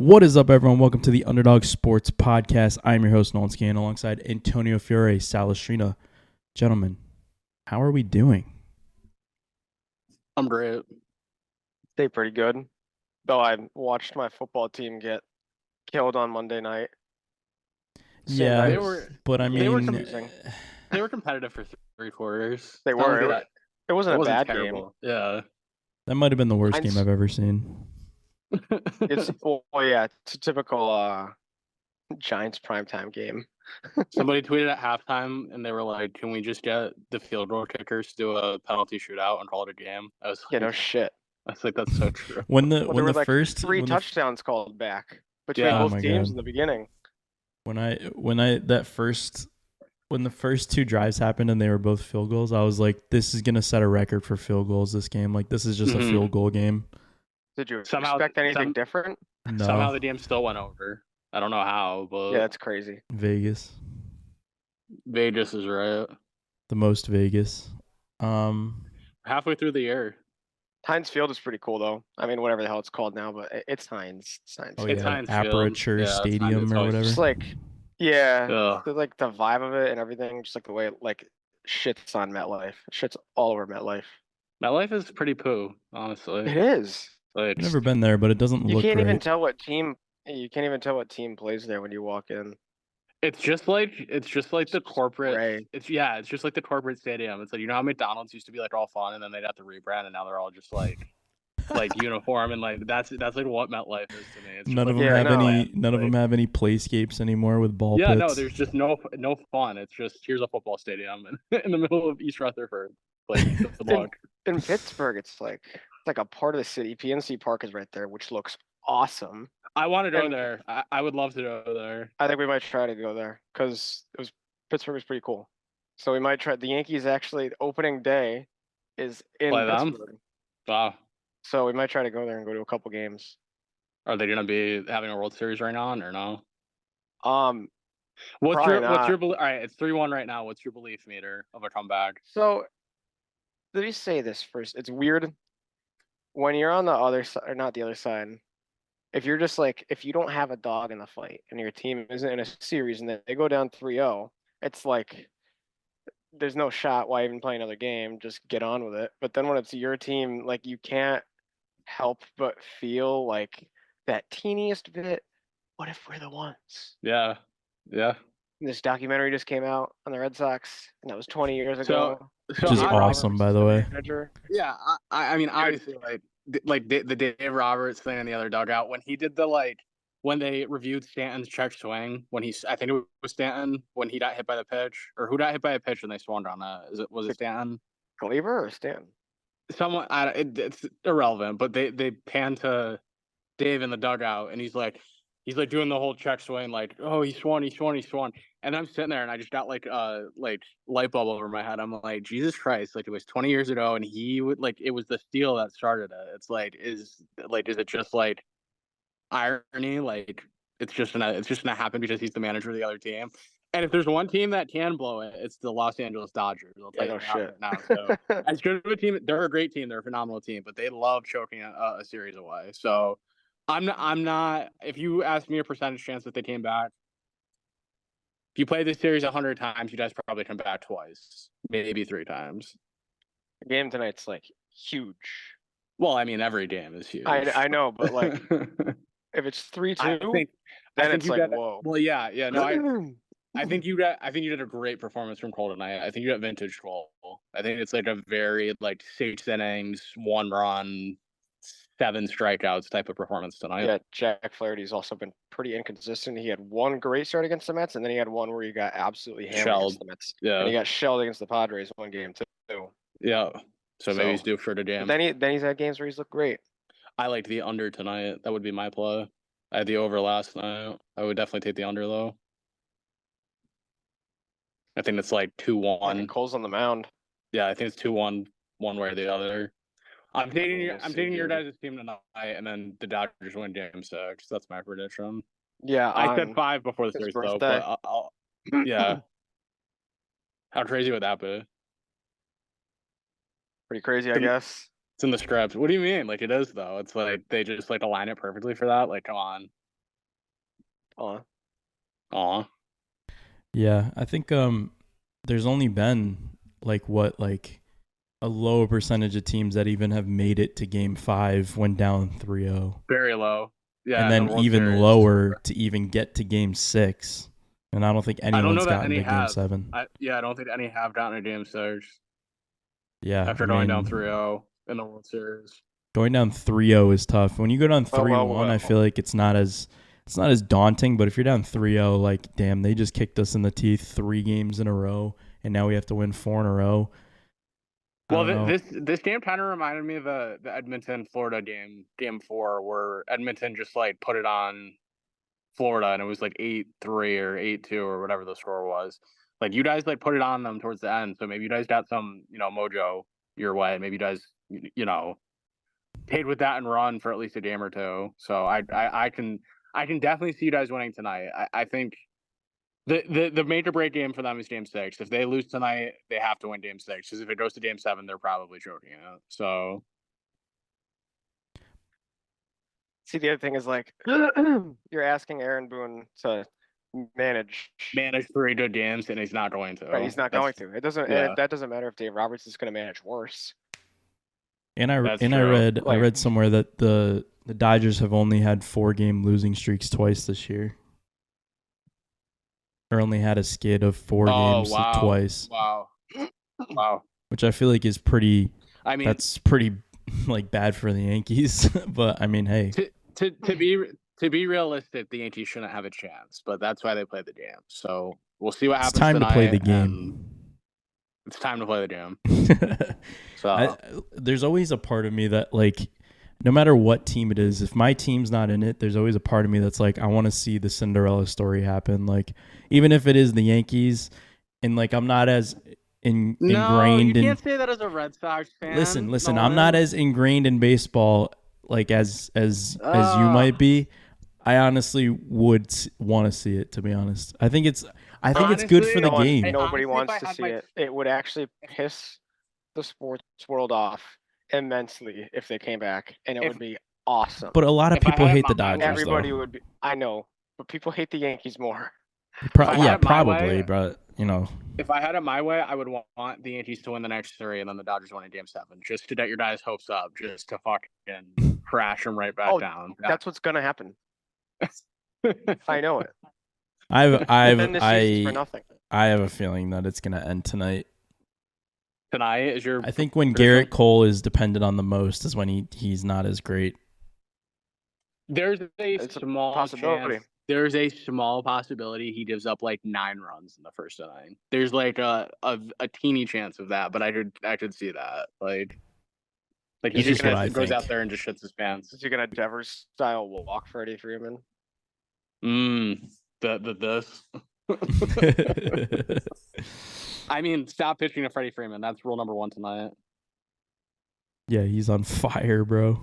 What is up, everyone? Welcome to the Underdog Sports Podcast. I'm your host, Nolan Scan, alongside Antonio Fiore, Salestrina. Gentlemen, how are we doing? I'm great. Stay pretty good. Though I watched my football team get killed on Monday night. Yeah, They were but I they were mean, they were competitive for 3 quarters. They were. Honestly, It wasn't it a bad terrible. Yeah. that might have been the worst Mine's- game I've ever seen. game. It's a typical Giants primetime game. Somebody tweeted at halftime and they were like, "Can we just get the field goal kickers to do a penalty shootout and call it a game?" I was Yeah, like, no shit. I think that's so true. When the Well, when there were the like first three when the- touchdowns called back between Yeah. Oh both my teams God. in the beginning. when the first two drives happened and they were both field goals, I was like, this is gonna set a record for field goals this game. Like, this is just a Mhm. field goal game. Did you Somehow- expect anything different? No, Somehow the game still went over. I don't know how, but Yeah, that's crazy. Vegas, Vegas is right. the most Vegas. Halfway through the year. Heinz Field is pretty cool though. I mean, whatever the hell it's called now, but it's Heinz. It's Heinz. Oh It's yeah, Heinz Field. Aperture Yeah, it's Heinz. Stadium It's or always whatever. Just like, yeah, Ugh. like the vibe of it and everything, just like the way it like shits on MetLife. Shits all over MetLife. MetLife is pretty poo, honestly. It is. Like, I've never been there, but it doesn't You look can't great. even tell what team. You can't even tell what team plays there when you walk in. it's just like the corporate. Gray. It's just like the corporate stadium. It's like, you know how McDonald's used to be like all fun and then they'd have to rebrand and now they're all just like uniform, and like that's like what MetLife is to me. It's just None of like, them Yeah, have I know. any. None of them have any playscapes anymore with ball yeah, pits. no, there's just no fun. It's just, here's a football stadium in the middle of East Rutherford. Like, good luck. In Pittsburgh, it's like a part of the city. PNC Park is right there, which looks awesome. I want to go And- there. I would love to go there. I think we might try to go there because Pittsburgh was pretty cool. So we might try. The Yankees actually opening day is in Play them? Pittsburgh, Wow. so we might try to go there and go to a couple games. Are they gonna be having a World Series right now or no? Probably What's your not. all right? It's 3-1 right now. What's your belief meter of a comeback? So let me say this first. It's weird when you're on the other side, or not the other side. If you're just like, if you don't have a dog in the fight and your team isn't in a series and then they go down 3-0, it's like there's no shot. Why even play another game? Just get on with it. But then when it's your team, like, you can't help but feel like that teeniest bit. What if we're the ones? Yeah. This documentary just came out on the Red Sox, and that was 20 years So- ago. So Which is I- awesome, by the way. Manager. Yeah, I mean, obviously, like the Dave Roberts thing in the other dugout when he did when they reviewed Stanton's check swing, I think it was Stanton when he got hit by the pitch, or who got hit by a pitch and they swung on that. Was it Stanton? Glaber or Stanton? Someone, it's irrelevant, but they pan to Dave in the dugout and he's like doing the whole check swing, like, oh, he swung. And I'm sitting there and I just got like light bulb over my head. I'm like, Jesus Christ, like, it was 20 years ago and he would, like, it was the steal that started it. It's like, is it just like irony? Like, it's just gonna happen because he's the manager of the other team. And if there's one team that can blow it, it's the Los Angeles Dodgers. I'll tell Yeah, you no that shit. right now. So as good of a team, they're a great team. They're a phenomenal team, but they love choking a series away. So I'm not. If you ask me a percentage chance that they came back, if you play this series 100 times, you guys probably come back twice, maybe 3 times. The game tonight's like huge. Well, I mean, every game is huge. I know, but like if it's 3-2, I think then it's you like, got- whoa. Well, yeah. No, I think you did a great performance from Cole tonight. I think you got vintage Cole. I think it's like a very 6 innings, 1 run, 7 strikeouts type of performance tonight. Yeah, Jack Flaherty's also been pretty inconsistent. He had one great start against the Mets, and then he had one where he got absolutely hammered Shelled. against the Mets. And he got shelled against the Padres one game too. Yeah. So maybe he's So- due for the But game. then he's had games where he's looked great. I liked the under tonight. That would be my play. I had the over last night. I would definitely take the under though. I think it's like 2-1. And Cole's on the mound. Yeah, I think it's 2-1, one way or the other. I'm taking We'll see your here. guys' team tonight, and then the Dodgers win Game 6. That's my prediction. Yeah, I said on 5 before the his series though, birthday. but I'll yeah. How crazy would that be? Pretty crazy, I guess. It's in the script. What do you mean? Like, it is though. It's like they just align it perfectly for that. Like, come on. Aw. Yeah, I think there's only been like a low percentage of teams that even have made it to game 5 when down 3-0. Very low. Yeah, And in the then World even Series. lower to even get to game 6. And I don't think I don't know anyone's that gotten any to game have. 7. I don't think any have gotten a game 6 Yeah, after going down 3-0 in the World Series. Going down 3-0 is tough. When you go down 3-1, I feel like it's not as daunting, but if you're down 3-0, like damn, they just kicked us in the teeth 3 games in a row and now we have to win 4 in a row. Well, this game kind of reminded me of the Edmonton Florida game 4, where Edmonton just like put it on Florida and it was like 8-3 or 8-2 or whatever the score was. Like you guys like put it on them towards the end, so maybe you guys got some mojo your way. Maybe you guys paid with that and run for at least a game or two. So I can definitely see you guys winning tonight. I think the major break game for them is game 6. If they lose tonight, they have to win game 6. Because if it goes to game 7, they're probably choking it. So see, the other thing is like you're asking Aaron Boone to manage 3 good games, and he's not going to. Right, he's not going to. It doesn't. Yeah. That doesn't matter if Dave Roberts is going to manage worse. And I true. read somewhere that the Dodgers have only had 4-game losing streaks twice this year. Or only had a skid of 4 games twice. Wow. Which I feel like is pretty. I mean, that's pretty like bad for the Yankees. But I mean, hey. To be realistic, the Yankees shouldn't have a chance, but that's why they play the game. So we'll see what happens. It's time tonight, to play the game. It's time to play the game. So there's always a part of me that like, no matter what team it is, if my team's not in it, there's always a part of me that's like, I want to see the Cinderella story happen. Like, even if it is the Yankees, and like I'm not as ingrained. No, you can't say that as a Red Sox fan. Listen. I'm not as ingrained in baseball like as you might be. I honestly would want to see it. To be honest, I think it's good for the game. Nobody wants to see it. It would actually piss the sports world off immensely if they came back, and it would be awesome. But a lot of people hate the Dodgers. Everybody would be. I know, but people hate the Yankees more. Probably, but if I had it my way, I would want the Yankees to win the next 3 and then the Dodgers win in game 7, just to get your guys' hopes up, just to fucking crash them right back down. That's what's gonna happen. I know it. I have a feeling that it's gonna end tonight. Tonight is your. I think when Garrett Cole is depended on the most is when he's not as great. There's a small possibility. Chance. There's a small possibility he gives up like 9 runs in the first inning. There's like a teeny chance of that, but I could see that. Like he just goes out there and just shits his pants. Is he gonna Devers style walk Freddie Freeman? This. I mean, stop pitching to Freddie Freeman. That's rule number 1 tonight. Yeah, he's on fire, bro.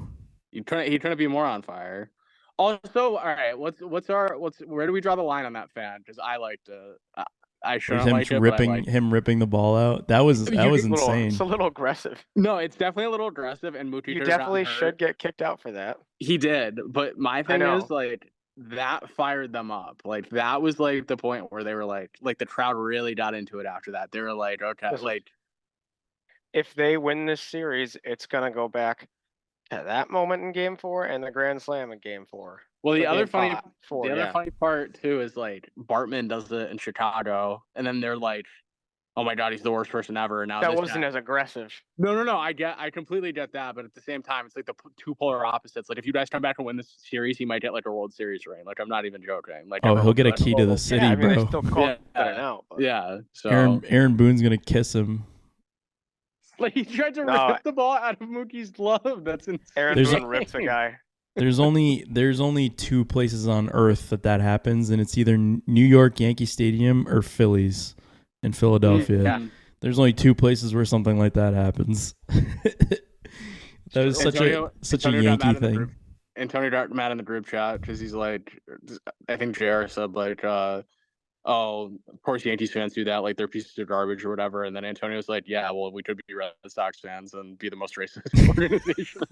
He's trying to be more on fire. Also, all right, where do we draw the line on that fan? Because I liked it. I shouldn't like it. Him ripping the ball out. That was insane. It's a little aggressive. No, it's definitely a little aggressive, and Mookie. You definitely should get kicked out for that. He did, but my thing is like that fired them up. Like that was like the point where they were like the crowd really got into it after that. They were like, okay, like if they win this series, it's gonna go back to that moment in game 4 and the grand slam in game 4. Well, the other funny part too is like Bartman does it in Chicago, and then they're like, "Oh my God, he's the worst person ever." And now that wasn't as aggressive. No. I completely get that, but at the same time, it's like the two polar opposites. Like if you guys come back and win this series, he might get like a World Series ring. Like I'm not even joking. Like he'll get a key to the city, bro. They still call it out. Yeah. So Aaron Boone's gonna kiss him. Like he tried to rip the ball out of Mookie's glove. That's insane. Aaron Boone rips a guy. There's only 2 places on earth that happens, and it's either New York Yankee Stadium or Phillies in Philadelphia. Yeah. There's only 2 places where something like that happens. That was such a Yankee thing. Antonio got mad in the group chat because he's like, I think JR said like, oh, of course Yankees fans do that, like they're pieces of garbage or whatever. And then Antonio's like, yeah, well, we could be Red Sox fans and be the most racist organization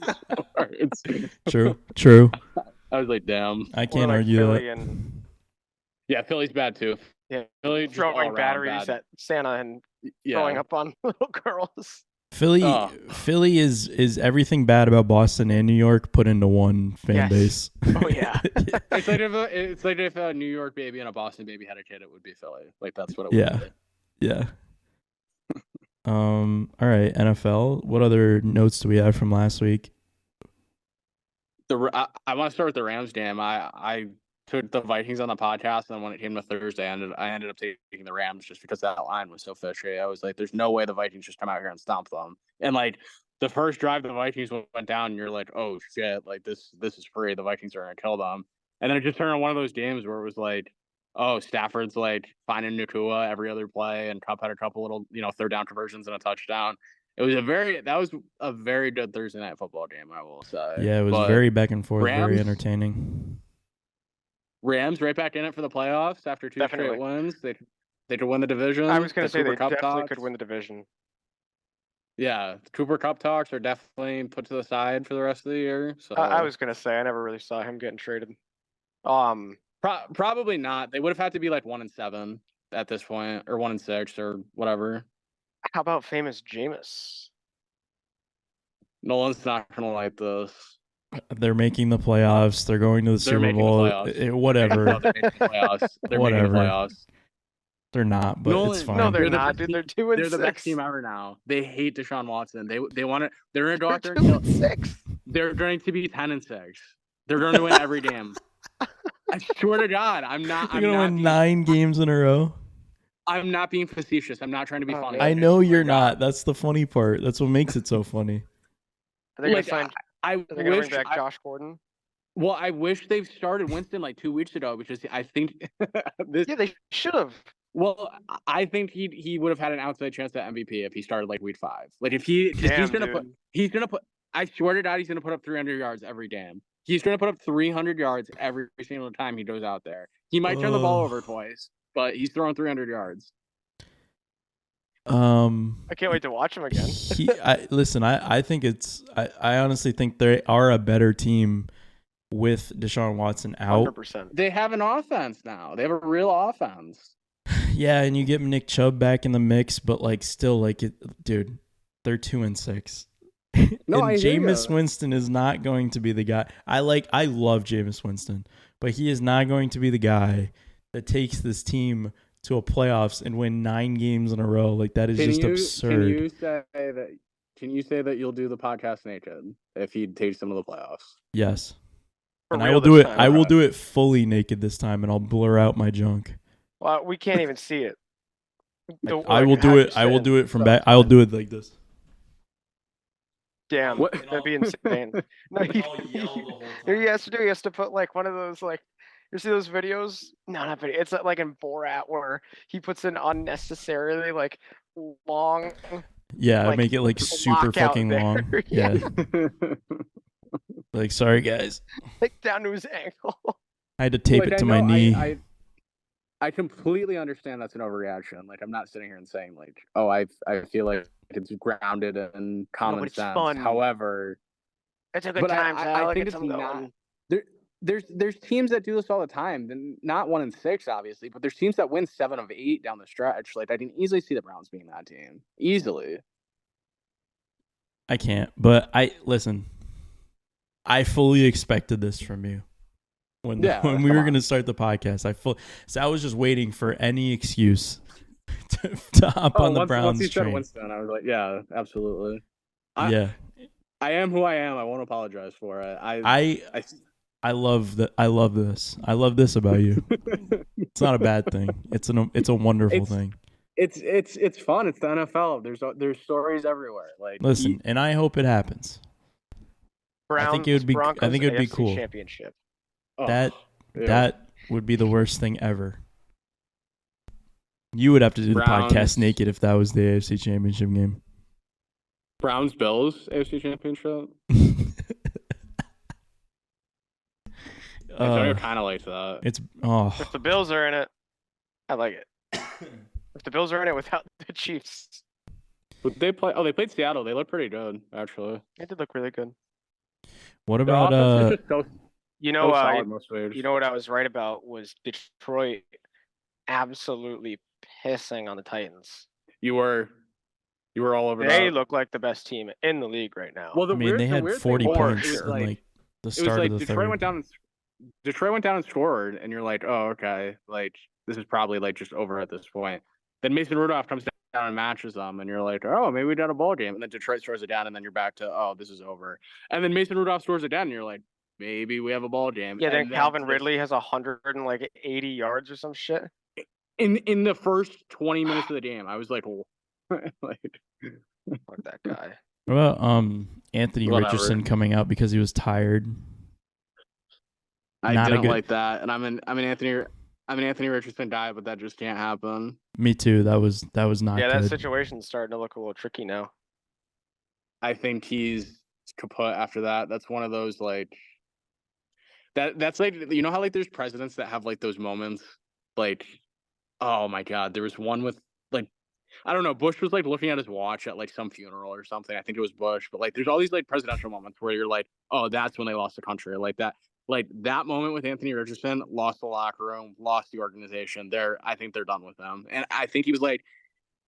in sports. True. I was like, damn. I can't argue Philly that. And Yeah, Philly's bad too. Yeah, Philly just all throwing around batteries bad. at Santa and Yeah. throwing up on little girls. Philly, Oh. Philly is everything bad about Boston and New York put into one fan Yes. base. Oh yeah. It's like if a New York baby and a Boston baby had a kid, it would be Philly. Like that's what it Yeah. would Yeah. All right, NFL. What other notes do we have from last week? be. I want to start with the Rams game. I took the Vikings on the podcast, and then when it came to Thursday, I ended up taking the Rams just because that line was so fishy. I was like, "There's no way the Vikings just come out here and stomp them." And like the first drive, the Vikings went down, and you're like, "Oh shit! Like this is free. The Vikings are gonna kill them." And then it just turned on one of those games where it was like, "Oh, Stafford's like finding Nakua every other play, and Cup had a couple little third down conversions and a touchdown." That was a very good Thursday night football game, I will say. Yeah, it was But very back and forth, very Rams- entertaining. Rams right back in it for the playoffs after two Definitely. straight wins. They could win the division. I was going The to say they Cooper Kupp definitely talks. could win the division. Yeah, the Cooper Cup talks are definitely put to the side for the rest of the year. So I was going to say I never really saw him getting traded. probably not. They would have had to be like 1-7 at this point, or 1-6, or whatever. How about famous Jameis? Nolan's not gonna like this. They're making the playoffs. They're going to the Super Bowl. Whatever. They're making the playoffs. They're Whatever. making the playoffs. They're not, but Nolan- it's fine. No, they're They're the not, best dude. team- They're 2-6. They're the best team ever now. They hate Deshaun Watson. They want to. They're gonna go They're out there and kill. 2-6. They're going to be 10-6. They're going to win every game. I swear to God, I'm not. They're I'm gonna not win being, 9 games in a row. I'm not being facetious. I'm not trying to be Oh, funny. man. I know swear you're to not. God. That's the funny part. That's what makes it so funny. Are they going Like, to sign? I Are they going to wish. bring back Josh Gordon? Well, I wish they've started Winston like 2 weeks ago because I think this. Yeah, they should have. Well, I think he would have had an outside chance at MVP if he started like week 5. Like if he's gonna put. I swear to God, he's gonna put up 300 yards every game. He's gonna put up 300 yards every single time he goes out there. He might turn the ball over twice, but he's throwing 300 yards. I can't wait to watch him again. I think I honestly think they are a better team with Deshaun Watson out. 100%. They have an offense now. They have a real offense. Yeah, and you get Nick Chubb back in the mix, but like still, like dude, they're 2-6. No, and I hear Jameis ya. Winston is not going to be the guy. I love Jameis Winston, but he is not going to be the guy that takes this team to a playoffs and win 9 games in a row. Like that is absurd. Can you say that you'll do the podcast naked if he takes them to the playoffs? Yes. For And I real will this do it. time, I will alright. do it fully naked this time, and I'll blur out my junk. Well, we can't even see it. I will do it. I will do it from back. I will do it like this. Damn, What? that'd be insane. No, he has to put like one of those like. You see those videos? No, not video. It's like in Borat where he puts in unnecessarily like long. Yeah, Like, make it like super block out fucking there. long. Yeah. Yeah. Like, sorry guys, Like down to his ankle. I had to tape it to my knee. I completely understand that's an overreaction. Like I'm not sitting here and saying like, oh, I feel like it's grounded in common but it's sense. fun. However, It's a good but time. I think it's not. There's teams that do this all the time. Then not 1-6, obviously, but there's teams that win 7 of 8 down the stretch. Like I can easily see the Browns being that team. Easily. I can't, but listen. I fully expected this from you when we were going to start the podcast. I was just waiting for any excuse to hop on the Browns once you train. said Winston, I was like, yeah, absolutely. Yeah, I am who I am. I won't apologize for it. I love that. I love this. I love this about you. It's not a bad thing. It's a wonderful thing. It's fun. It's the NFL. There's stories everywhere. Like Listen, and I hope it happens. Browns, I think it would be. Broncos I think it would be AFC cool. Championship. That would be the worst thing ever. You would have to do the podcast naked if that was the AFC Championship game. Browns Bills AFC Championship. I kind of like that. If the Bills are in it, I like it. If the Bills are in it without the Chiefs, But they played Seattle. They look pretty good, actually. it did look really good. What about You know, solid most weeks. you know what I was right about was Detroit absolutely pissing on the Titans. You were all over They that. look like the best team in the league right now. Well, I mean, they had 40 thing was, points it was in like like the it was start like of the Detroit third. went down and scored, and you're like, oh, okay, like this is probably like just over at this point. Then Mason Rudolph comes down and matches them, and you're like, oh, maybe we got a ball game. And then Detroit scores it down, and then you're back to, oh, this is over. And then Mason Rudolph scores it down, and you're like, maybe we have a ball game. Yeah, then and Calvin Ridley has 180 yards or some shit. In the first 20 minutes of the game, I was like, like Fuck that guy. What about Anthony Whatever. Richardson coming out because he was tired? I Not a didn't good- like that, and I'm an Anthony Richardson guy, but that just can't happen. Me too. That was not Yeah, good. that situation's starting to look a little tricky now. I think he's kaput after that. That's one of those like that's like, you know how like there's presidents that have like those moments, like, oh my god, there was one with like, I don't know, Bush was like looking at his watch at like some funeral or something. I think it was Bush, but like there's all these like presidential moments where you're like, oh, that's when they lost the country. Like that moment with Anthony Richardson, lost the locker room, lost the organization. I think they're done with them. And I think he was like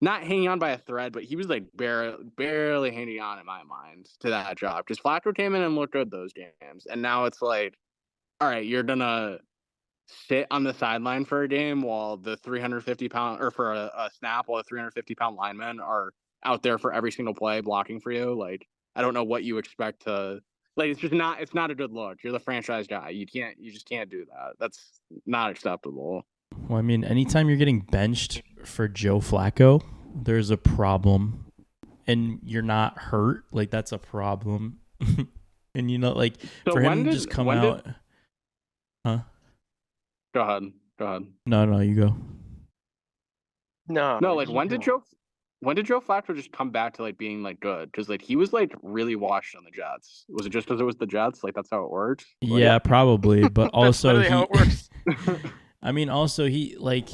not hanging on by a thread, but he was like barely hanging on in my mind to that job. Because Flacco came in and looked good those games. And now it's like, all right, you're gonna sit on the sideline for a game while the 350-pound, or for a snap while the 350-pound linemen are out there for every single play blocking for you. Like, I don't know what you expect to, like, it's not a good look. You're the franchise guy. You just can't do that. That's not acceptable. Well, I mean, anytime you're getting benched for Joe Flacco, there's a problem, and you're not hurt. Like, that's a problem. And you know, like, So for him to when just did- come when did- out. Huh? Go ahead. No, you go. No, Like, when did Joe Flacco just come back to like being like good? Because like he was like really washed on the Jets. Was it just because it was the Jets? Like, that's how it works? Like, Yeah, probably. But That's also, literally how it works. I mean, also he like,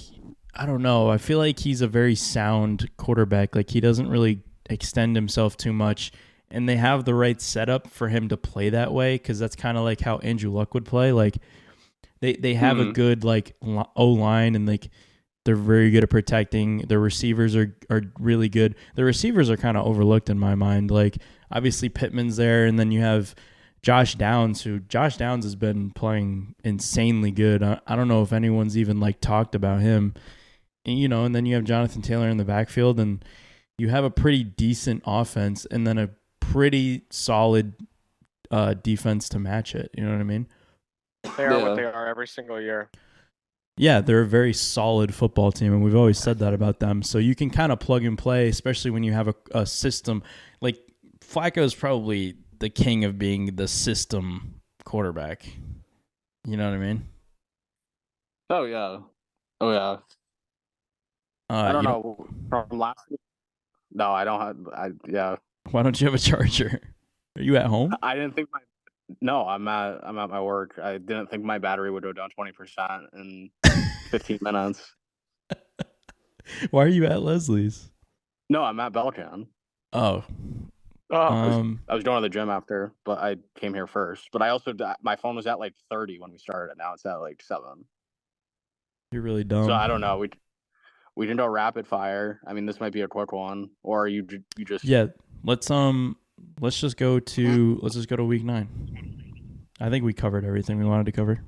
I don't know. I feel like he's a very sound quarterback. Like, he doesn't really extend himself too much, and they have the right setup for him to play that way, because that's kind of like how Andrew Luck would play. Like, they have a good like O-line, and like they're very good at protecting. Their receivers are really good. The receivers are kind of overlooked in my mind. Like, obviously Pittman's there, and then you have Josh Downs, who Josh Downs has been playing insanely good. I don't know if anyone's even like talked about him. And, you know, and then you have Jonathan Taylor in the backfield, and you have a pretty decent offense, and then a pretty solid defense to match it. You know what I mean? They are what they are every single year. Yeah, they're a very solid football team, and we've always said that about them. So you can kind of plug and play, especially when you have a system. Like, Flacco is probably the king of being the system quarterback. You know what I mean? Oh yeah. I don't know from last week. No, I don't have. Yeah. Why don't you have a charger? Are you at home? I didn't think No, I'm at my work. I didn't think my battery would go down 20% in 15 minutes. Why are you at Leslie's? No, I'm at Belcan. Oh. I was going to the gym after, but I came here first. But I also, my phone was at like 30 when we started. Now it's at like 7. You're really dumb. So I don't know. We didn't go rapid fire. I mean, this might be a quick one, or you just. Yeah, let's just go to week 9. I think we covered everything we wanted to cover.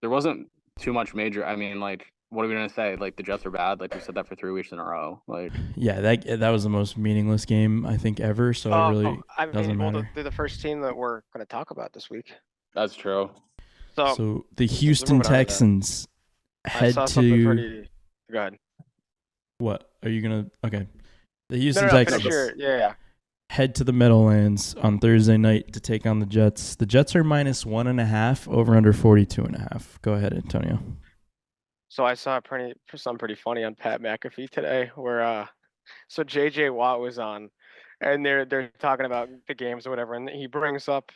There wasn't too much major. I mean, like, what are we gonna say? Like, the Jets are bad. Like, we said that for 3 weeks in a row. Like, yeah, that was the most meaningless game I think ever. So it really doesn't matter. They're the first team that we're going to talk about this week. that's true. So the Houston moving on to that. Texans head I saw something to. pretty. Go ahead. What are you gonna? Okay, the No, Houston no, Texans finish your, yeah. head to the Meadowlands on Thursday night to take on the Jets. The Jets are -1.5, over under 42.5. Go ahead, Antonio. So I saw something pretty funny on Pat McAfee today, where so JJ Watt was on, and they're talking about the games or whatever, and he brings up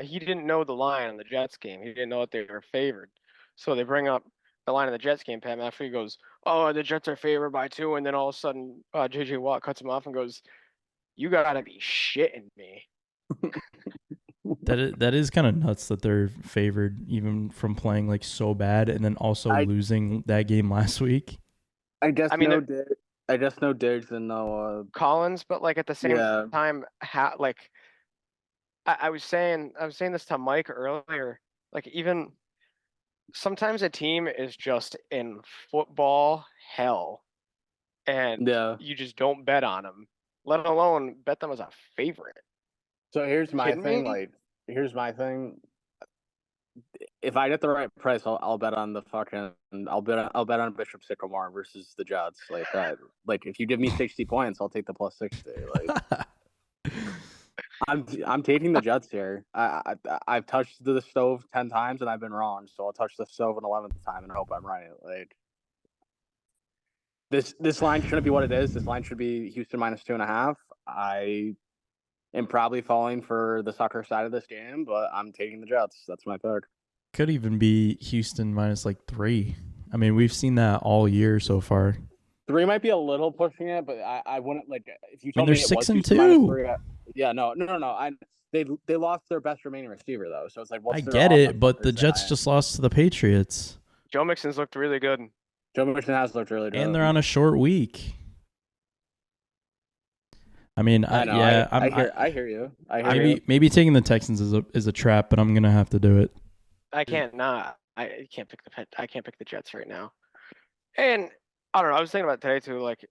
he didn't know the line on the Jets game. He didn't know that they were favored, so they bring up the line of the Jets game. Pat McAfee goes, "Oh, the Jets are favored by 2," and then all of a sudden JJ Watt cuts him off and goes, "You gotta be shitting me." That is kind of nuts that they're favored even from playing like so bad and then also I- losing that game last week. I guess I mean, I just no Diggs and no. Collins, but like at the same Yeah. time, I was saying this to Mike earlier. Like even sometimes a team is just in football hell, and Yeah. you just don't bet on them, let alone bet them as a favorite. So here's my Kidding thing. me? Like, here's my thing. If I get the right price, I'll bet on the fucking. I'll bet on Bishop Sycamore versus the Jets. Like that. Like if you give me 60 points, I'll take the plus 60. Like I'm taking the Jets here. I've touched the stove 10 times and I've been wrong. So I'll touch the stove an 11th time and hope I'm right. Like this line shouldn't be what it is. This line should be Houston -2.5. I am probably falling for the sucker side of this game, but I'm taking the Jets. That's my pick. Could even be Houston minus like 3. I mean, we've seen that all year so far. 3 might be a little pushing it, but I wouldn't like if you I mean, told me they're it was 6-2. Houston -3. Yeah, no. They lost their best remaining receiver though, so it's like what's I their get it, offense but the Thursday Jets night? just lost to the Patriots. Joe Mixon's looked really good. Joe Mixon has looked really good. And they're on a short week. I mean, I know. yeah, I hear you. I hear you. maybe taking the Texans is a trap, but I'm gonna have to do it. I can't pick the Jets right now. And I don't know. I was thinking about today too. Like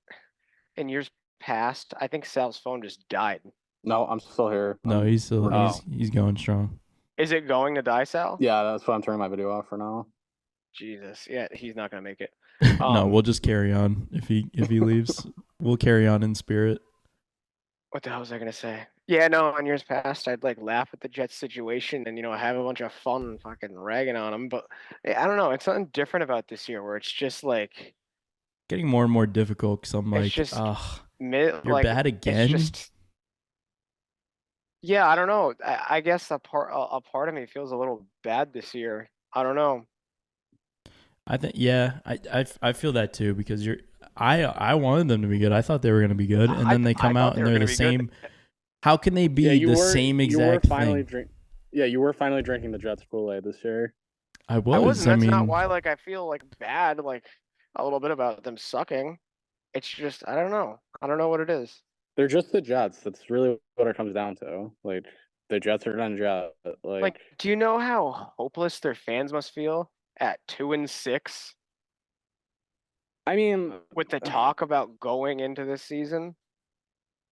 in years past, I think Sal's phone just died. No, I'm still here. No, he's still Oh. he's going strong. Is it going to die, Sal? Yeah, that's why I'm turning my video off for now. Jesus, yeah, he's not gonna make it. No, we'll just carry on if he leaves. We'll carry on in spirit. What the hell was I gonna say? Yeah, no. In years past, I'd like laugh at the Jets situation and have a bunch of fun, fucking ragging on them. But I don't know. It's something different about this year where it's just like Getting more and more difficult because I'm it's like, just you're like bad again. it's just yeah. I don't know. I guess a part of me feels a little bad this year. I don't know. I think I feel that too because I wanted them to be good. I thought they were going to be good, and then they come out and they're the same. How can they be the same exact thing? You were finally drinking the Jets Kool-Aid this year. I was. That's not why. Like I feel like bad. Like a little bit about them sucking. It's just I don't know. I don't know what it is. They're just the Jets. That's really what it comes down to. Like the Jets are done Jets. Like, do you know how hopeless their fans must feel at 2-6? I mean, with the talk about going into this season.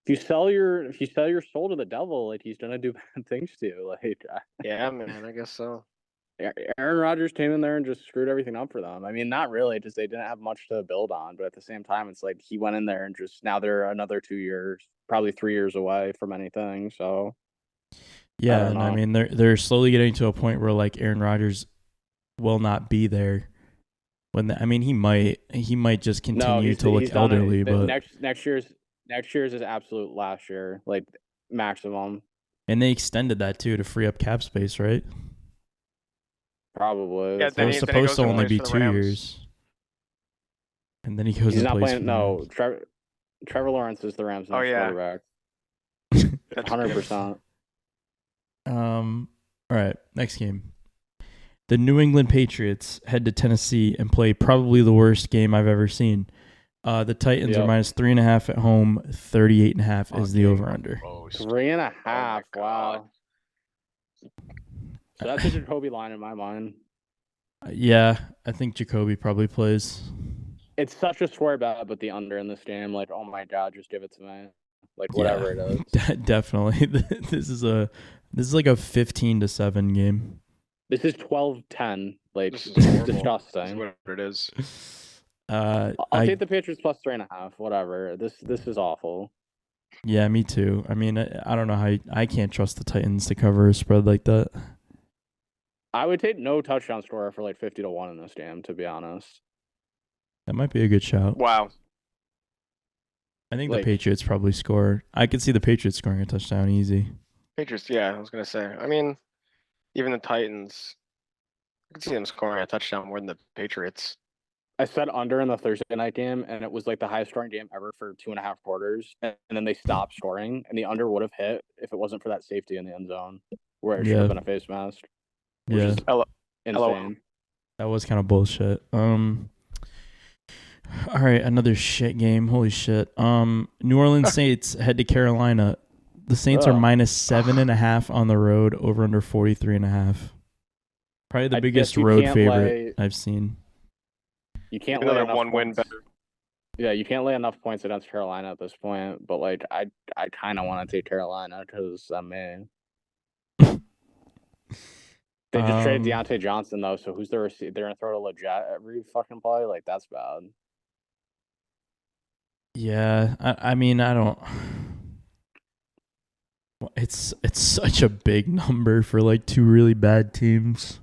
If you sell your soul to the devil, like he's gonna do bad things to you. Like yeah, man, I guess so. Aaron Rodgers came in there and just screwed everything up for them. I mean, not really, just they didn't have much to build on. But at the same time, it's like he went in there and just now they're another 2 years, probably 3 years away from anything. So yeah, I mean they're slowly getting to a point where like Aaron Rodgers will not be there. I mean he might just continue to look elderly, but next year's is absolute last year, like maximum. And they extended that too to free up cap space, right? Probably. Yeah, it was supposed to only be 2 years. And then he goes. He's not playing. No, Trevor Lawrence is the Rams' next quarterback. 100%. All right, next game. The New England Patriots head to Tennessee and play probably the worst game I've ever seen. The Titans are -3.5 at home. 38.5 is the over/under. 3.5. Wow. So that's a Jacoby line in my mind. Yeah, I think Jacoby probably plays. It's such a square bet, but the under in this game, like, oh my god, just give it to me. Like whatever it is. Definitely. This is like a 15-7 game. This is 12-10. Like this is disgusting. This is what it is. I'll take the Patriots plus 3.5. Whatever. This is awful. Yeah, me too. I mean, I don't know how I can't trust the Titans to cover a spread like that. I would take no touchdown scorer for like 50-1 in this game, to be honest. That might be a good shout. Wow. I think the Patriots probably score. I could see the Patriots scoring a touchdown easy. Patriots, yeah, I was gonna say. I mean, even the Titans, I could see them scoring a touchdown more than the Patriots. I said under in the Thursday night game, and it was like the highest scoring game ever for 2.5 quarters. And then they stopped scoring, and the under would have hit if it wasn't for that safety in the end zone, where it should Yeah. have been a face mask, which Yeah, is LOL. insane. that was kind of bullshit. All right, another shit game. Holy shit. New Orleans Saints head to Carolina. The Saints are Ugh. minus 7.5 on the road, over under 43.5. Probably the I biggest guess you road can't favorite I've seen. You can't Another lay enough 1 win points. better. Yeah, you can't lay enough points against Carolina at this point. But like, I kind of want to take Carolina because I mean, they just traded Deontay Johnson though. So who's their receiver? They're gonna throw to legit every fucking play. Like that's bad. Yeah, I mean, I don't. It's such a big number for like two really bad teams.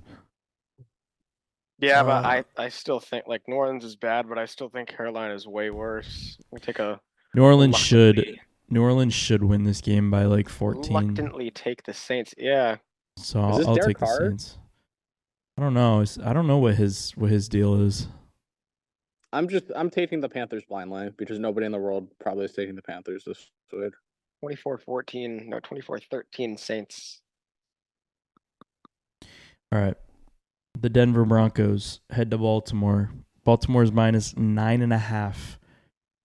Yeah, but I still think like New Orleans is bad, but I still think Carolina is way worse. We take a New Orleans reluctantly- should win this game by like 14. reluctantly take the Saints. Yeah, So Is this I'll Derek take the Carr? Saints. I don't know. I don't know what his deal is. I'm taking the Panthers blindly because nobody in the world probably is taking the Panthers this week. 24-14, no 24-13 Saints. All right. The Denver Broncos head to Baltimore. Baltimore's minus 9.5.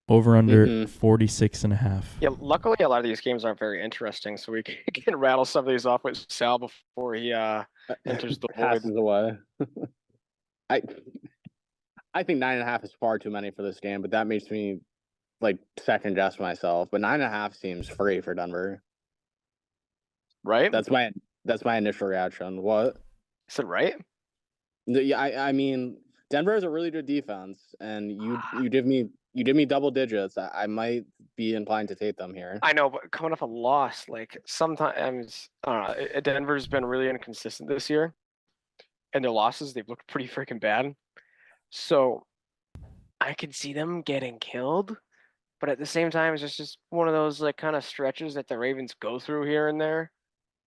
Over under 46.5. Yeah, luckily a lot of these games aren't very interesting, so we can rattle some of these off with Sal before he enters the void. Passes away. I think 9.5 is far too many for this game, but that makes me like second guess myself. But 9.5 seems free for Denver. Right? That's my initial reaction. What? Is it right? Yeah, I mean, Denver has a really good defense, and you give me double digits. I might be inclined to take them here. I know, but coming off a loss, like sometimes I don't know. Denver's been really inconsistent this year, and their losses they've looked pretty freaking bad. So I could see them getting killed, but at the same time, it's just one of those like kind of stretches that the Ravens go through here and there,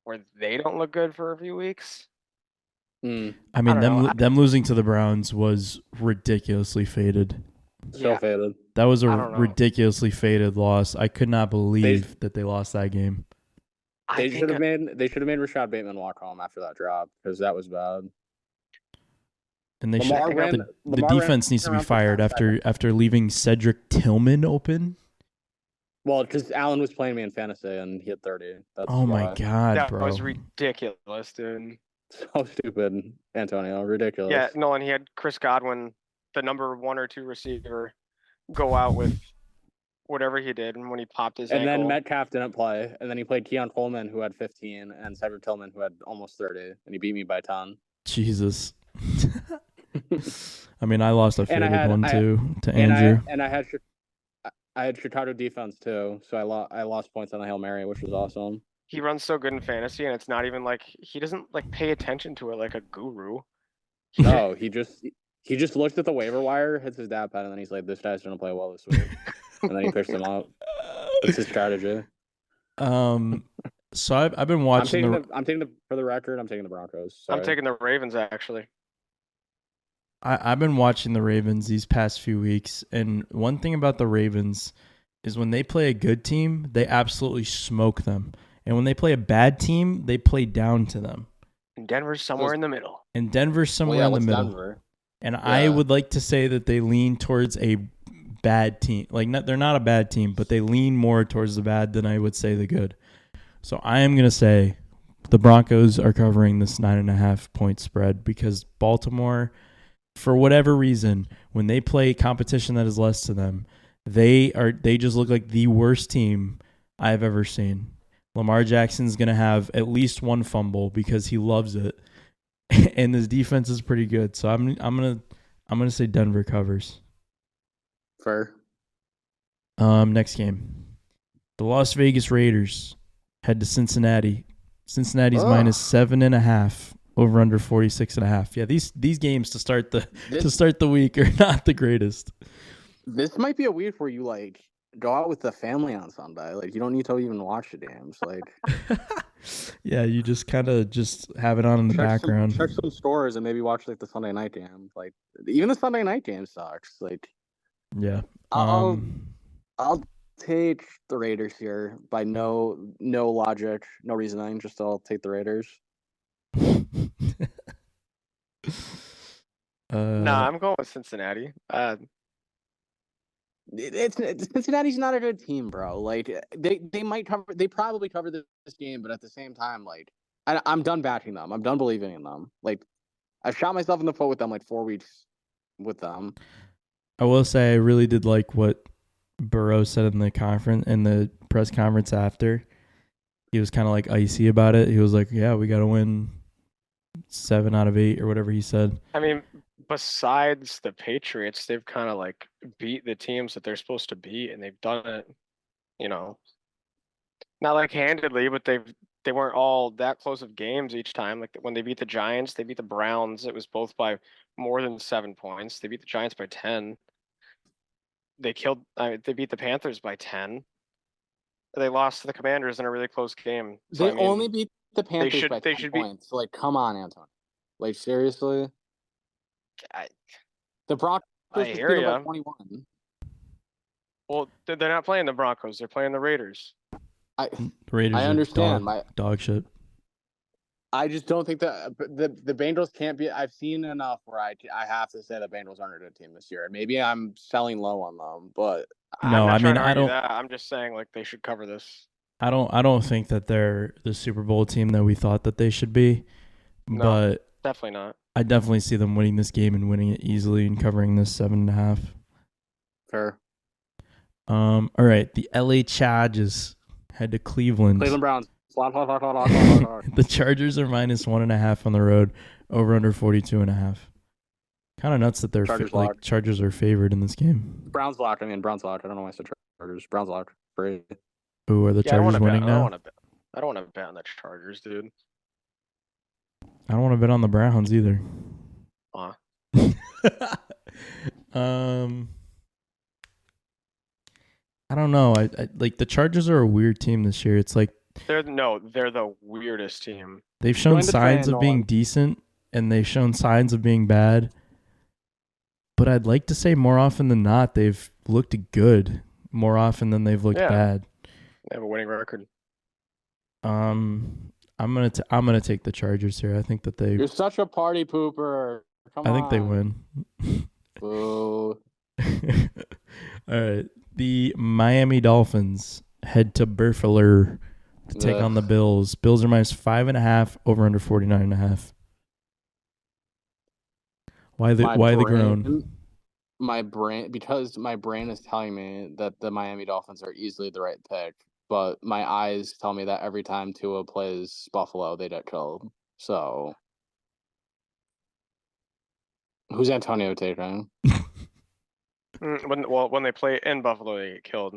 where they don't look good for a few weeks. I mean, them losing to the Browns was ridiculously faded. So faded. That was a ridiculously faded loss. I could not believe that they lost that game. They should have made Rashad Bateman walk home after that drop because that was bad. And they the defense needs to be fired after leaving Cedric Tillman open. Well, because Allen was playing me in fantasy and he had 30. That's my god, bro! That was ridiculous, dude. So stupid, Antonio. Ridiculous. Yeah, no, and he had Chris Godwin, the number 1 or 2 receiver, go out with whatever he did, and when he popped his ankle. And then Metcalf didn't play, and then he played Keon Coleman, who had 15, and Cedric Tillman, who had almost 30, and he beat me by 10. Jesus. I mean, I lost a faded one too to Andrew. And I had Chicago defense too, so I lost points on the Hail Mary, which was awesome. He runs so good in fantasy, and it's not even like he doesn't like pay attention to it like a guru. No, he just looked at the waiver wire, hits his dad pad, and then he's like, "This guy's gonna play well this week," and then he picks him up. It's his strategy. So I've been watching. For the record, I'm taking the Broncos. Sorry. I'm taking the Ravens actually. I've been watching the Ravens these past few weeks, and one thing about the Ravens is when they play a good team, they absolutely smoke them. And when they play a bad team, they play down to them. And Denver's somewhere in the middle. And Denver's somewhere in the middle. Denver? And I would like to say that they lean towards a bad team. Like, they're not a bad team, but they lean more towards the bad than I would say the good. So I am going to say the Broncos are covering this 9.5 point spread because Baltimore, for whatever reason, when they play competition that is less to them, they just look like the worst team I've ever seen. Lamar Jackson's going to have at least one fumble because he loves it. And his defense is pretty good. So I'm going to say Denver covers. Fair. Next game. The Las Vegas Raiders head to Cincinnati. Cincinnati's minus 7.5. Over under 46.5. Yeah, these games to start the week are not the greatest. This might be a week where you like go out with the family on Sunday. Like you don't need to even watch the games. Like yeah, you just kind of just have it on in the background. Check some scores and maybe watch like the Sunday night game. Like even the Sunday night game sucks. Like yeah. I'll take the Raiders here by no logic, no reasoning. Just I'll take the Raiders. Nah, I'm going with Cincinnati. It's Cincinnati's not a good team, bro. Like they might cover, they probably cover this game, but at the same time, like I'm done backing them. I'm done believing in them. Like I've shot myself in the foot with them like 4 weeks with them. I will say I really did like what Burrow said in the press conference after. He was kind of like icy about it. He was like, "Yeah, we got to win 7 out of 8 or whatever he said." I mean, besides the Patriots, they've kind of like beat the teams that they're supposed to beat, and they've done it, not like handedly, but they weren't all that close of games each time. Like when they beat the Giants, they beat the Browns. It was both by more than 7 points. They beat the Giants by 10. They beat the Panthers by 10. They lost to the Commanders in a really close game. So They I mean, only beat the Panthers by 10 should be. points. So, like, come on, Anton. Like, seriously? The Broncos I just hear beat them by ya. 21. Well, they're not playing the Broncos. They're playing the Raiders. I Raiders I understand. dog shit. I just don't think that the Bengals can't be. I've seen enough where I have to say the Bengals aren't a good team this year. Maybe I'm selling low on them, but No, I mean, I don't. That. I'm just saying like they should cover this. I don't think that they're the Super Bowl team that we thought that they should be. No, but definitely not. I definitely see them winning this game and winning it easily and covering this 7.5. Fair. All right, the LA Chargers head to Cleveland. Cleveland Browns. The Chargers are -1.5 on the road, over under 42.5. Kind of nuts that they're Chargers are favored in this game. Browns locked. I don't know why I said Chargers. Browns locked. Free. Ooh, are the Chargers winning now? I don't want to bet on the Chargers, dude. I don't want to bet on the Browns either. I don't know. I like the Chargers are a weird team this year. It's like they're the weirdest team. They've shown signs of being decent and they've shown signs of being bad. But I'd like to say more often than not they've looked good more often than they've looked bad. They have a winning record. I'm gonna take the Chargers here. I think that they. You're such a party pooper. Come on. I think they win. Boo. All right. The Miami Dolphins head to Buffalo to take on the Bills. Bills are -5.5, over under 49.5. Why the groan? Because my brain is telling me that the Miami Dolphins are easily the right pick, but my eyes tell me that every time Tua plays Buffalo, they get killed. So, who's Antonio taking? When they play in Buffalo, they get killed.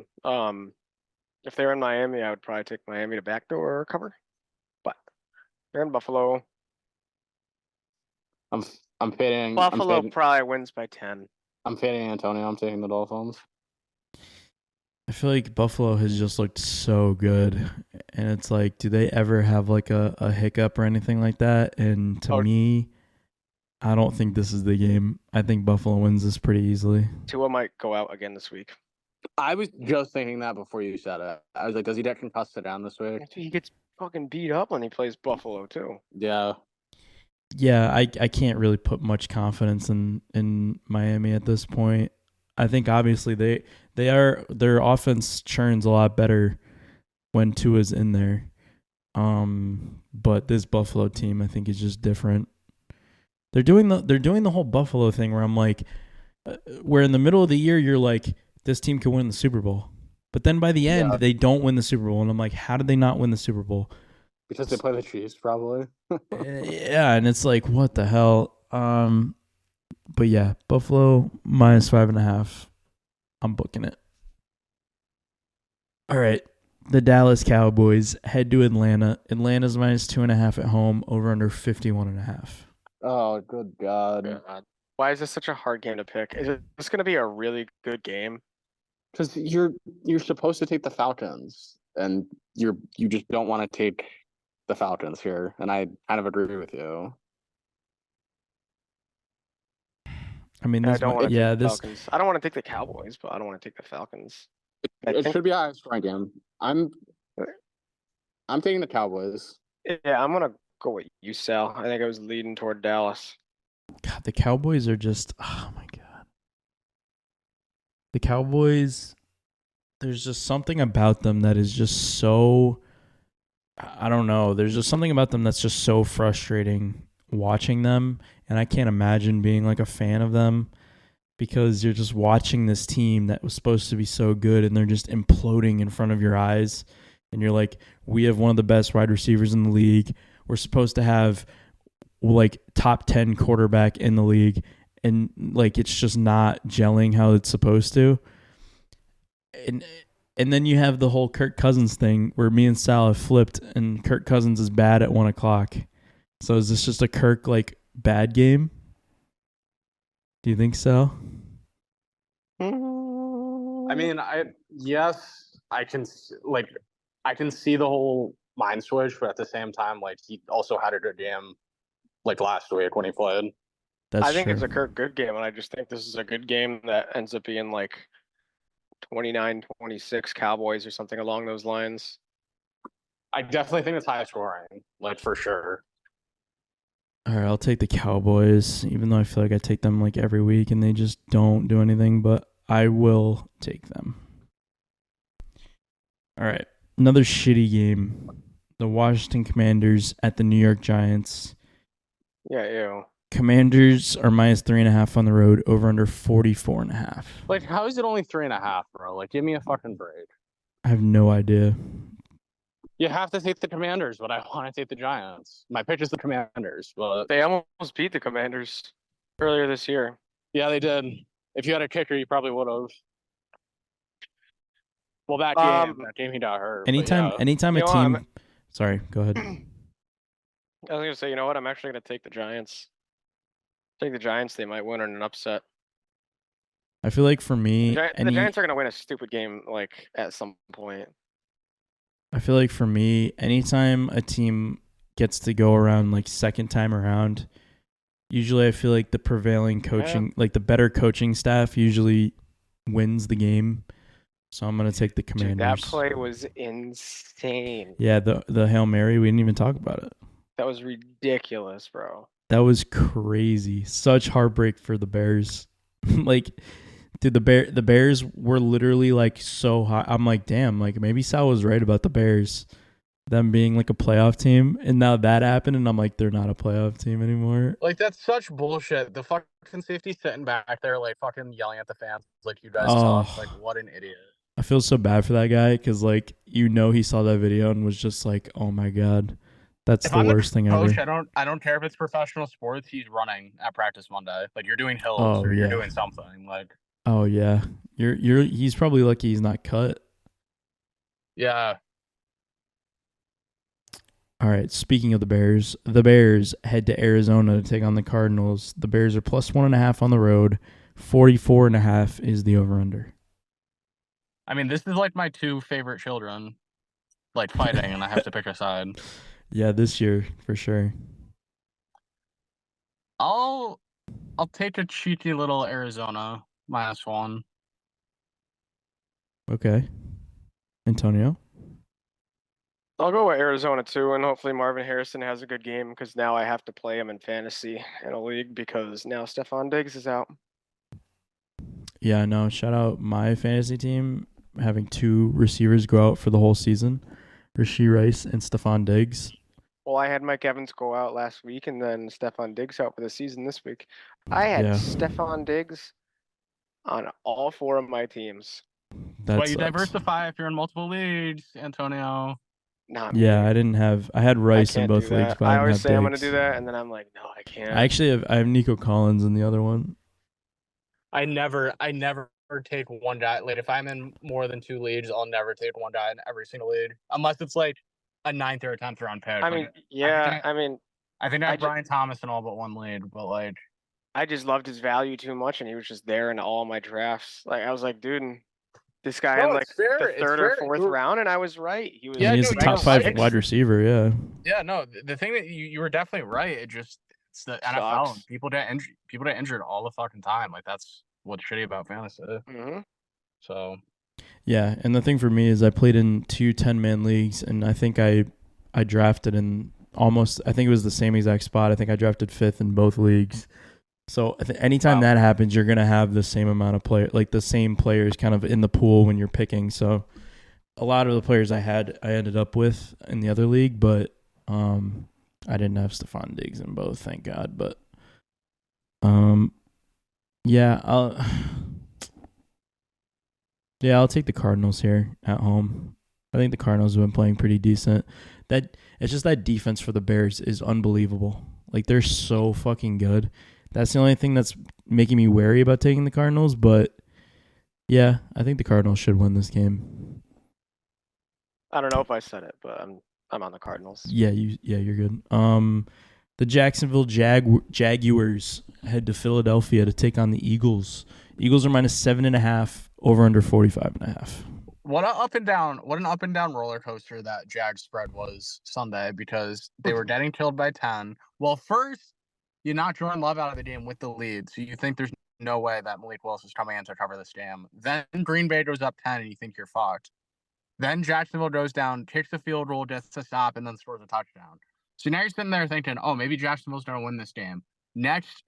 If they're in Miami, I would probably take Miami to backdoor cover. But they're in Buffalo. I'm fading. Buffalo probably wins by 10. I'm fading Antonio. I'm taking the Dolphins. I feel like Buffalo has just looked so good, and it's like, do they ever have like a hiccup or anything like that? And to me, I don't think this is the game. I think Buffalo wins this pretty easily. Tua might go out again this week. I was just thinking that before you said it. I was like, does he get concussed down this week? He gets fucking beat up when he plays Buffalo too. Yeah. Yeah, I can't really put much confidence in Miami at this point. I think obviously their offense churns a lot better when Tua's in there. But this Buffalo team I think is just different. They're doing the whole Buffalo thing where I'm like, where in the middle of the year you're like, this team could win the Super Bowl, but then by the end they don't win the Super Bowl, and I'm like, how did they not win the Super Bowl? Because they play the Chiefs, probably. Yeah, and it's like, what the hell? But yeah, Buffalo -5.5. I'm booking it. All right. The Dallas Cowboys head to Atlanta. Atlanta's -2.5 at home, over under 51.5. Oh, good God. Why is this such a hard game to pick? Is this going to be a really good game? Because you're supposed to take the Falcons, and you just don't want to take the Falcons here, and I kind of agree with you. I mean, I don't want to take the Falcons. I don't want to take the Cowboys, but I don't want to take the Falcons. It should be a high scoring game. I'm taking the Cowboys. Yeah, I'm gonna go with you, Sal. I think I was leading toward Dallas. God, the Cowboys are just, oh my God. The Cowboys, there's just something about them that is just so, I don't know. There's just something about them that's just so frustrating watching them. And I can't imagine being like a fan of them because you're just watching this team that was supposed to be so good and they're just imploding in front of your eyes. And you're like, we have one of the best wide receivers in the league. We're supposed to have like top 10 quarterback in the league. And like, it's just not gelling how it's supposed to. And then you have the whole Kirk Cousins thing where me and Sal have flipped and Kirk Cousins is bad at 1:00. So is this just a Kirk like bad game? Do you think so? I mean, I can see the whole mind switch, but at the same time, like he also had a good game like last week when he played. I think true. it's a Kirk good game, and I just think this is a good game that ends up being like 29-26 Cowboys or something along those lines. I definitely think it's high scoring, like for sure. All right, I'll take the Cowboys, even though I feel like I take them like every week and they just don't do anything, but I will take them. All right, another shitty game. The Washington Commanders at the New York Giants. Yeah, ew. Commanders are minus 3.5 on the road, over under 44.5. Like, how is it only 3.5, bro? Like, give me a fucking break. I have no idea. You have to take the Commanders, but I want to take the Giants. My pick is the Commanders, but They almost beat the Commanders earlier this year. yeah, they did. If you had a kicker, you probably would have. Well, that game he got hurt. Anytime You a know, team. Sorry, go ahead. I was gonna say, you know what? I'm actually gonna take the Giants. Take the Giants. They might win on an upset. I feel like for me, The Giants are gonna win a stupid game like at some point. I feel like for me, anytime a team gets to go around like second time around, usually I feel like the prevailing coaching, like the better coaching staff usually wins the game. So I'm going to take the Commanders. Dude, that play was insane. Yeah, the Hail Mary, we didn't even talk about it. That was ridiculous, bro. That was crazy. Such heartbreak for the Bears. Like, dude, the Bears were literally like so high. I'm like, damn, like maybe Sal was right about the Bears, them being like a playoff team, and now that happened, and I'm like, they're not a playoff team anymore. Like, that's such bullshit. The fucking safety sitting back there, like fucking yelling at the fans, like you guys suck. Like, what an idiot. I feel so bad for that guy because like he saw that video and was just like, oh my god, that's the worst thing ever. I don't care if it's professional sports. He's running at practice Monday. Like, you're doing hills or you're doing something. Like, oh yeah, he's probably lucky he's not cut. Yeah. All right. Speaking of the Bears head to Arizona to take on the Cardinals. The Bears are plus 1.5 on the road. 44.5 is the over/under. I mean, this is like my two favorite children, like fighting, and I have to pick a side. Yeah, this year for sure. I'll take a cheeky little Arizona -1. Okay. Antonio? I'll go with Arizona too, and hopefully Marvin Harrison has a good game because now I have to play him in fantasy in a league because now Stephon Diggs is out. Yeah, no. Shout out my fantasy team having two receivers go out for the whole season, Rashee Rice and Stephon Diggs. Well, I had Mike Evans go out last week, and then Stephon Diggs out for the season this week. I had Stephon Diggs on all four of my teams. That's why you diversify if you're in multiple leagues, Antonio. Not me. I had Rice in both leagues, but I always say I'm gonna do that, and then I'm like, no, I can't. I have Nico Collins in the other one. I never take one guy. Like, if I'm in more than two leagues, I'll never take one guy in every single league, unless it's like a 9th or a 10th round pick. I mean, I think I have Brian Thomas in all but one league, but like, I just loved his value too much, and he was just there in all my drafts. Like, I was like, dude, this guy in like the third or fourth round, and I was right. He was. Yeah, he's a top 5 wide receiver. Yeah. Yeah, no, the thing that you were definitely right. It's the NFL. And people get injured all the fucking time. Like, that's what's shitty about fantasy. Mm-hmm. So. Yeah, and the thing for me is I played in 2 10-man leagues, and I think I drafted in almost, I think it was the same exact spot. I think I drafted 5th in both leagues. So anytime Wow. that happens, you're going to have the same amount of like the same players kind of in the pool when you're picking. So a lot of the players I ended up with in the other league, but I didn't have Stephon Diggs in both, thank God. But yeah, I'll take the Cardinals here at home. I think the Cardinals have been playing pretty decent. That it's just that defense for the Bears is unbelievable. Like they're so fucking good. That's the only thing that's making me wary about taking the Cardinals, but yeah, I think the Cardinals should win this game. I don't know if I said it, but I'm on the Cardinals. Yeah, you're good. The Jacksonville Jaguars head to Philadelphia to take on the Eagles. Eagles are -7.5, over under 45.5. What an up and down roller coaster that Jag spread was Sunday, because they were getting killed by 10. Well, first you knock Jordan Love out of the game with the lead, so you think there's no way that Malik Willis is coming in to cover this game. Then Green Bay goes up 10, and you think you're fucked. Then Jacksonville goes down, kicks the field goal, gets to stop, and then scores a touchdown. So now you're sitting there thinking, oh, maybe Jacksonville's going to win this game.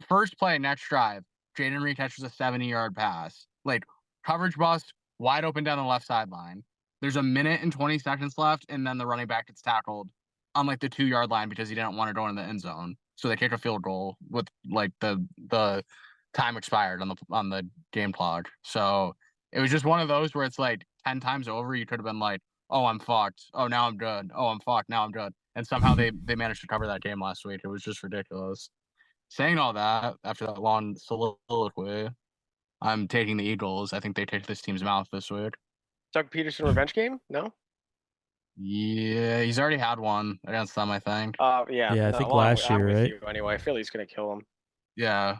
First play, next drive, Jaden Reed catches a 70-yard pass. Like, coverage bust, wide open down the left sideline. There's a minute and 20 seconds left, and then the running back gets tackled on, like, the 2-yard line because he didn't want to go in the end zone. So they kick a field goal with, like, the time expired on the game clock. So it was just one of those where it's like 10 times over, you could have been like, oh, I'm fucked. Oh, now I'm good. Oh, I'm fucked. Now I'm good. And somehow they managed to cover that game last week. It was just ridiculous. Saying all that, after that long soliloquy, I'm taking the Eagles. I think they take this team's mouth this week. Doug Peterson revenge game? No. Yeah, he's already had one against them, I think. Yeah. Yeah, I think well, last I'm year, with right? you anyway. Philly's gonna kill him. Yeah.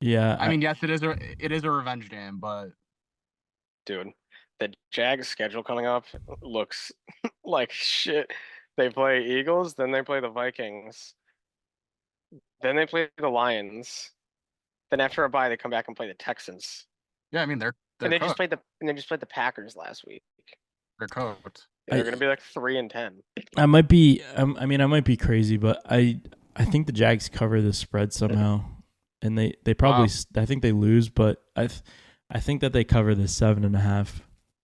Yeah, I mean, yes, it is a revenge game, but Dude, the Jags schedule coming up looks like shit. They play Eagles, then they play the Vikings, then they play the Lions. Then after a bye, they come back and play the Texans. yeah, I mean they're And they just cooked. played the Packers last week. They're cooked. They're gonna be like 3-10. I might be. I might be crazy, but I think the Jags cover the spread somehow, and they probably. I think they lose, but I think that they cover the 7.5.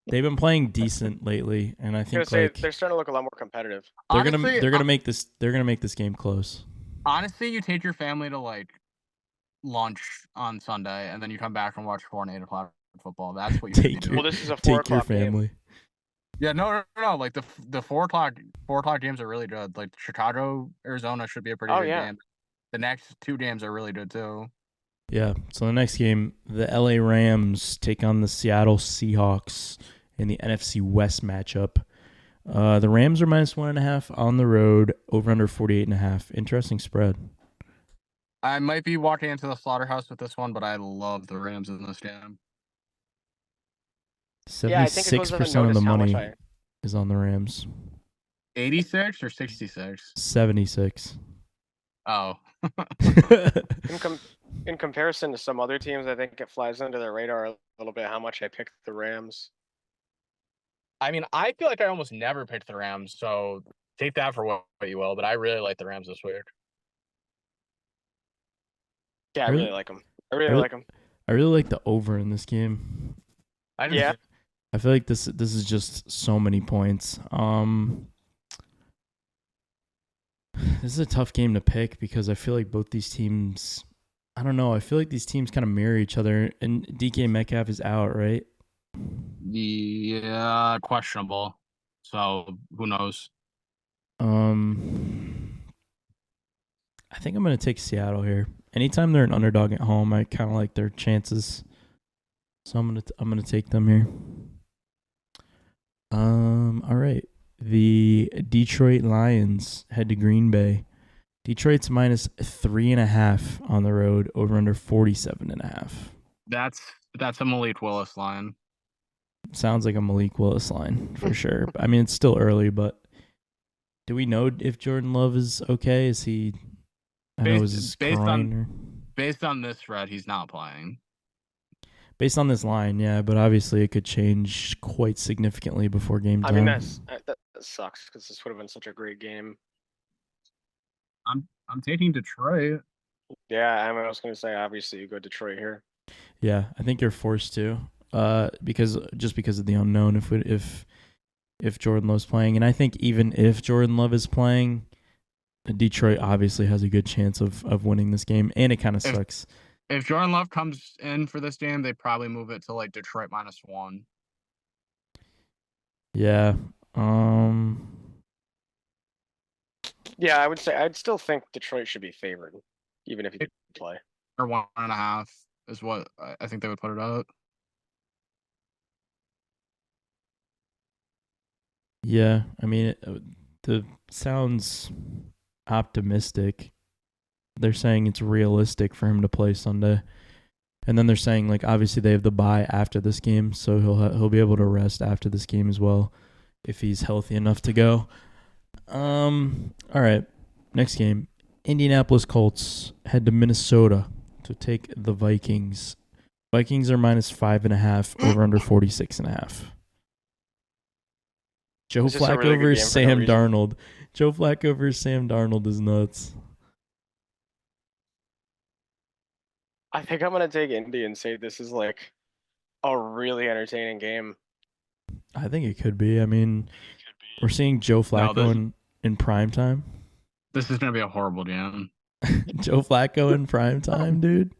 They've been playing decent lately, and I think They're starting to look a lot more competitive. they're gonna make this game close. Honestly, you take your family to like lunch on Sunday, and then you come back and watch 4 and 8 o'clock football. That's what you do. Well, this is a 4 Take your o'clock game. family. Yeah, no. Like the 4 o'clock games are really good. Like Chicago, Arizona should be a pretty good game. The next 2 games are really good too. Yeah. So the next game, the LA Rams take on the Seattle Seahawks in the NFC West matchup. The Rams are -1.5 on the road, over under 48.5. Interesting spread. I might be walking into the slaughterhouse with this one, but I love the Rams in this game. 76% of the money is on the Rams. 86 or 66? 76. Oh. In comparison to some other teams, I think it flies under their radar a little bit how much I picked the Rams. I mean, I feel like I almost never picked the Rams, so take that for what you will, but I really like the Rams this week. Yeah, I really like them. I really like them. I really like the over in this game. I feel like this is just so many points. This is a tough game to pick because I feel like both these teams, I don't know, I feel like these teams kind of mirror each other, and DK Metcalf is out, right? Yeah, questionable. So who knows? I think I'm gonna take Seattle here. Anytime they're an underdog at home, I kind of like their chances, so I'm gonna take them here. All right. The Detroit Lions head to Green Bay. Detroit's -3.5 on the road, over under 47.5. That's a Malik Willis line. Sounds like a Malik Willis line for sure. I mean, it's still early, but do we know if Jordan Love is okay? Is he? Based on this thread, he's not playing. Based on this line, yeah, but obviously it could change quite significantly before game I time. mean, that sucks because this would have been such a great game. I'm taking Detroit. Yeah, I was gonna say obviously you go Detroit here. Yeah, I think you're forced to, because of the unknown. If Jordan Love's playing, and I think even if Jordan Love is playing, Detroit obviously has a good chance of winning this game, and it kind of sucks. If Jordan Love comes in for this game, they probably move it to like Detroit -1. Yeah. Yeah, I would say I'd still think Detroit should be favored, even if he play. Or 1.5 is what I think they would put it out. Yeah, I mean, the sounds optimistic. They're saying it's realistic for him to play Sunday, and then they're saying like obviously they have the bye after this game, so he'll be able to rest after this game as well, if he's healthy enough to go. All right, next game, Indianapolis Colts head to Minnesota to take the Vikings. Vikings are -5.5 over under 46.5. Joe Flacco really versus Sam Darnold. Joe Flacco versus Sam Darnold is nuts. I think I'm gonna take Indy and say this is like a really entertaining game. I think it could be. I mean, we're seeing Joe Flacco in prime time. This is gonna be a horrible game. Joe Flacco in prime time, dude.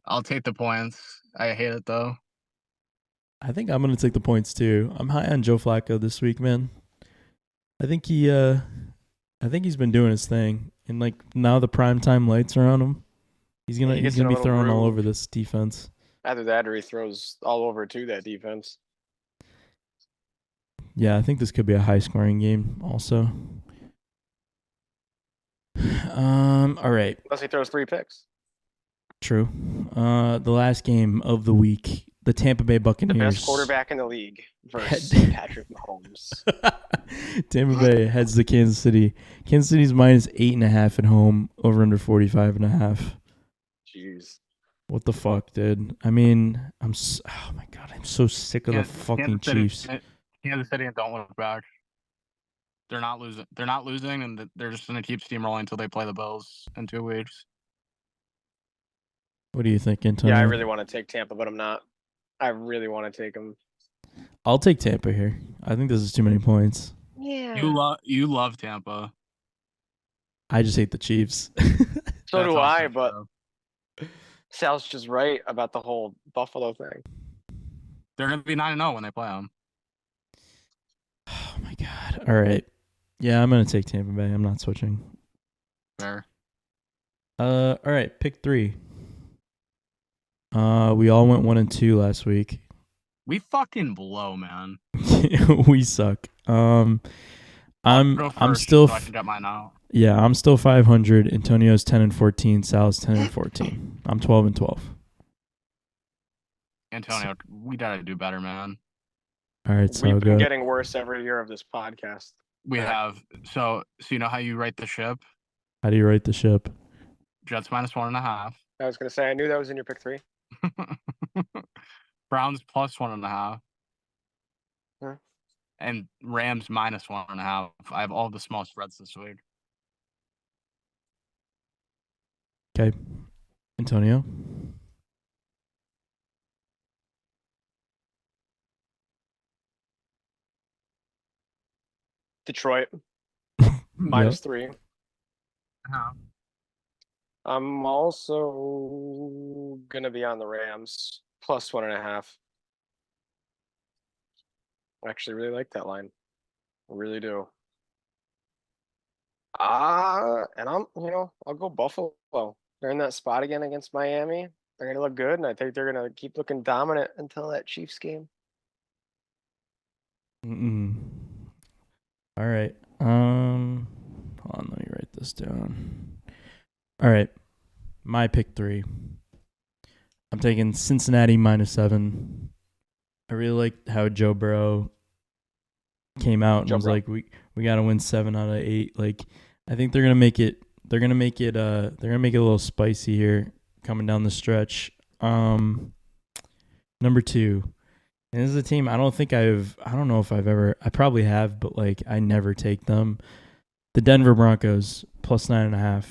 I'll take the points. I hate it though. I think I'm gonna take the points too. I'm high on Joe Flacco this week, man. I think he's been doing his thing, and like now the primetime lights are on him. He's gonna be throwing all over this defense. Either that or he throws all over to that defense. Yeah, I think this could be a high scoring game also. All right. Unless he throws 3 picks. True. The last game of the week, the Tampa Bay Buccaneers. The best quarterback in the league versus Patrick Mahomes. Tampa Bay heads to Kansas City. Kansas City's -8.5 at home, over under 45.5. Jeez. What the fuck, dude? I mean, oh my god, I'm so sick of the fucking Chiefs. Kansas City don't look back. They're not losing, and they're just gonna keep steamrolling until they play the Bills in 2 weeks. What do you think, Antonio? Yeah, I really want to take Tampa, but I'm not. I really want to take them. I'll take Tampa here. I think this is too many points. Yeah. You love Tampa. I just hate the Chiefs. So do I, but Sal's just right about the whole Buffalo thing. They're gonna be 9-0 when they play them. Oh my god! All right, yeah, I'm gonna take Tampa Bay. I'm not switching. Fair. All right, pick 3. We all went 1 and 2 last week. We fucking blow, man. We suck. I'm still. So I can get mine out. Yeah, I'm still 500. Antonio's 10 and 14. Sal's 10 and 14. I'm 12 and 12. Antonio, we gotta do better, man. All right, so we've been getting worse every year of this podcast. We have. So you know how you write the ship? How do you write the ship? Jets -1.5. I was gonna say I knew that was in your pick 3. Browns +1.5. Huh? And Rams -1.5. I have all the small spreads this week. Okay, Antonio. Detroit Yep. -3. Uh-huh. I'm also gonna be on the Rams +1.5. I actually really like that line. I really do. And I'll go Buffalo. They're in that spot again against Miami. They're gonna look good, and I think they're gonna keep looking dominant until that Chiefs game. All right. Hold on, let me write this down. All right. My pick 3. I'm taking Cincinnati -7. I really like how Joe Burrow came out and was like, we got to win 7 out of 8. Like, I think they're gonna make it. They're gonna make it a little spicy here coming down the stretch. Number 2. And this is a team I don't know if I probably have, but like I never take them. The Denver Broncos plus 9.5.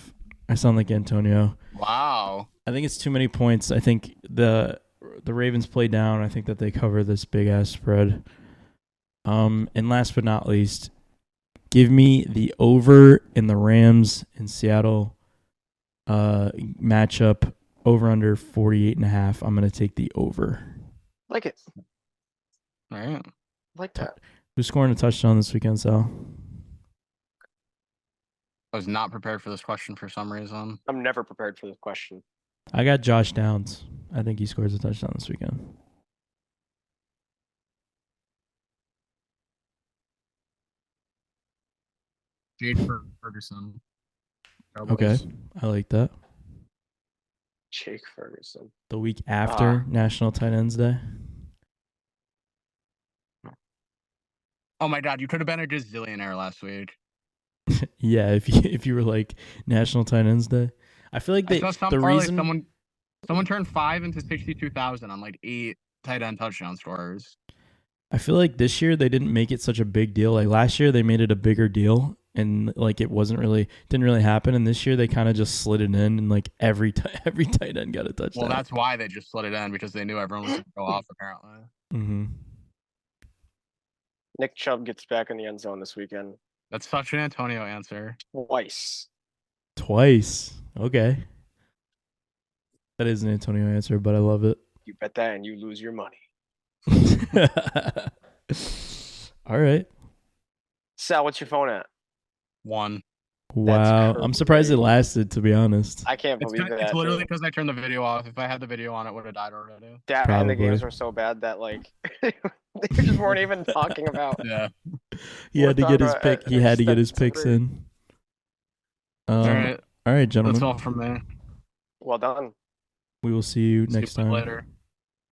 I sound like Antonio. Wow. I think it's too many points. I think the Ravens play down. I think that they cover this big ass spread. And last but not least, give me the over in the Rams in Seattle matchup, over under 48.5. I'm gonna take the over. Like it. All right. Like that. Who's scoring a touchdown this weekend, Sal? I was not prepared for this question for some reason. I'm never prepared for this question. I got Josh Downs. I think he scores a touchdown this weekend. Jade Ferguson. Cowboys. Okay, I like that. Jake Ferguson. The week after National Tight Ends Day. Oh my God, you could have been a gazillionaire last week. Yeah, if you were like National Tight Ends Day, I feel like I saw some the parlay, reason someone turned 5 into 62,000 on like 8 tight end touchdown scorers. I feel like this year they didn't make it such a big deal. Like last year they made it a bigger deal, and like it didn't really happen. And this year they kind of just slid it in, and like every tight end got a touchdown. Well, that's why they just slid it in, because they knew everyone was going to go off apparently. Mm-hmm. Nick Chubb gets back in the end zone this weekend. That's such an Antonio answer. Twice. Okay. That is an Antonio answer, but I love it. You bet that and you lose your money. All right. Sal, what's your phone at? 1. Wow. I'm surprised it lasted, to be honest. I can't believe that. It's literally because I turned the video off. If I had the video on, it would have died already. That and the games were so bad that like they just weren't even talking about. Yeah. He had to get his pick. He had to get his picks in. All right, gentlemen. that's all from me. Well done. We will see you next time. Later.